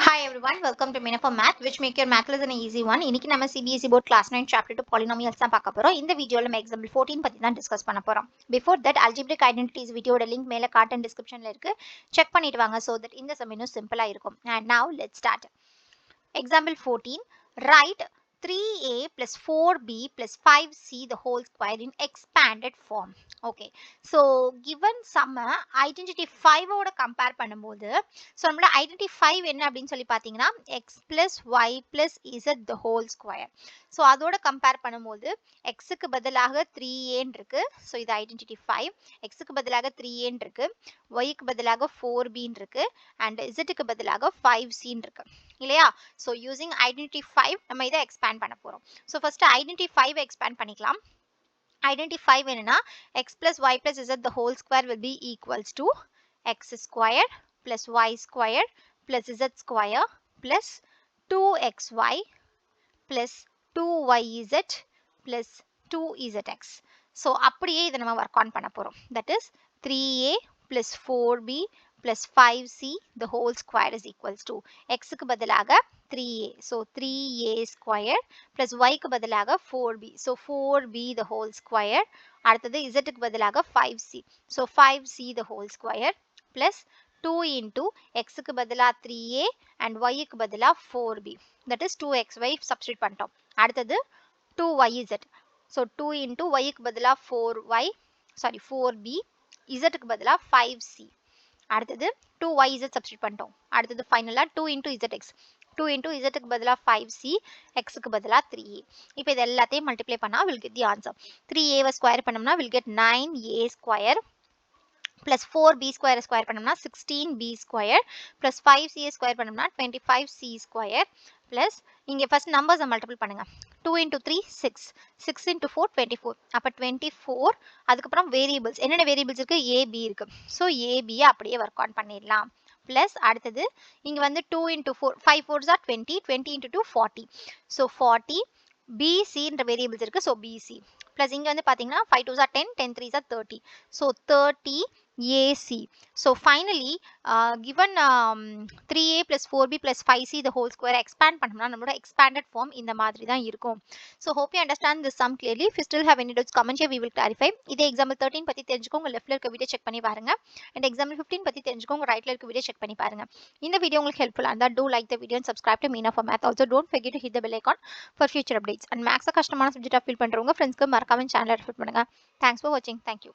Hi everyone, welcome to Mina for Math, which make your math lesson an easy one. இன்னைக்கு நம்ம CBSE board class 9 chapter 2 polynomials தான் பார்க்க போறோம். இந்த வீடியோல நம்ம example 14 பத்தி தான் டிஸ்கஸ் பண்ண போறோம். Before that, algebraic identities வீடியோட லிங்க் மேல கார்ட் அண்ட் டிஸ்கிரிப்ஷன்ல இருக்கு. செக் பண்ணிட்டு வாங்க so that இந்த சம் இன்னும் சிம்பிளா இருக்கும். And now let's start. Example 14. Write 3a plus 4b plus 5c the whole square in expanded form. Okay. So, given sum identity 5 ஓட compare பண்ணும்போது so நம்மளோட identity 5 என்ன அப்படின்னு சொல்லி பார்த்தீங்கன்னா x plus y plus z the whole square. So, அதோட compare பண்ணும்போது xக்கு பதிலாக 3a இருக்கு. So, இது identity 5. xக்கு பதிலாக 3a இருக்கு. yக்கு பதிலாக 4b இருக்கு. And zக்கு பதிலாக 5c இருக்கு. இல்லையா? So, using identity 5 நம்ம இதை expand பண்ண போறோம். So, first identity 5 expand பண்ணிக்கலாம். Identity 5 என்னன்னா x plus y plus z the whole square will be equals to x square plus y square plus z square plus 2xy plus 2yz plus 2zx. So, அப்படியே இதை நம்ம work on பண்ண போறோம். That is 3a plus 4b plus 5c the whole square is equals to x க்கு பதிலாக 3a. So, 3a square plus y க்கு பதிலாக 4b. So, 4b the whole square. அடுத்தது z க்கு பதிலாக 5c. So, 5c the whole square plus 2 into x க்கு பதிலா 3a and y க்கு பதிலா 4b. That is 2xy substitute பண்ணிட்டோம். அடுத்தது 2yz. So, 2 into y க்கு பதிலா 4b. z க்கு பதிலா 5c. அடுத்தது 2yz substitute பண்ணிட்டோம். அடுத்தது ஃபைனலா 2 into zx. 2 into z க்கு பதிலா 5c, x க்கு பதிலா 3a. இப்போ இது எல்லாத்தையும் மல்டிப்ளை பண்ணா will get the answer. 3a வை ஸ்கொயர் பண்ணோம்னா will get 9a square plus 4b square square பண்ணோம்னா 16b square plus 5c square பண்ணோம்னா 25c square plus இங்க first numbers multiple பண்ணுங்க. 2 into 3 6, 6 into 4 24. அப்ப 24 அதுக்கப்புறம் variables என்னென்ன variables இருக்கு a b இருக்கு. So ab அப்படியே work on பண்ணிடலாம். plus அடுத்தது இங்க வந்து 2 into 4 5 4s are 20, 20 into 2 40. So 40 bc என்ற variables இருக்கு. So bc plus இங்க வந்து பாத்தீங்கன்னா 5 2s are 10, 10 3s are 30. So 30 AC. So finally, given 3a plus 4b plus 5c the whole square expand பண்ணோம்னா நம்மளோட expanded form இந்த மாதிரி தான் இருக்கும். So hope you understand this sum clearly. If you still have any doubts, comment here, we will clarify. இதே example 13 பத்தி தெரிஞ்சுக்கோங்க, leftல இருக்க வீடியோ செக் பண்ணி பாருங்க. And example 15 பத்தி தெரிஞ்சுக்கோங்க, rightல இருக்க வீடியோ செக் பண்ணி பாருங்க. இந்த வீடியோ உங்களுக்கு ஹெல்ப்ஃபுல்லா இருந்தா do like the video and subscribe to Meena for Math. Also don't forget to hit the bell icon for future updates. And maths கஷ்டமான சப்ஜெக்ட்டா ஃபீல் பண்றவங்க ஃப்ரெண்ட்ஸ்க்கு மறக்காம சேனலை ரெஃபர் பண்ணுங்க. Thanks for watching. Thank you.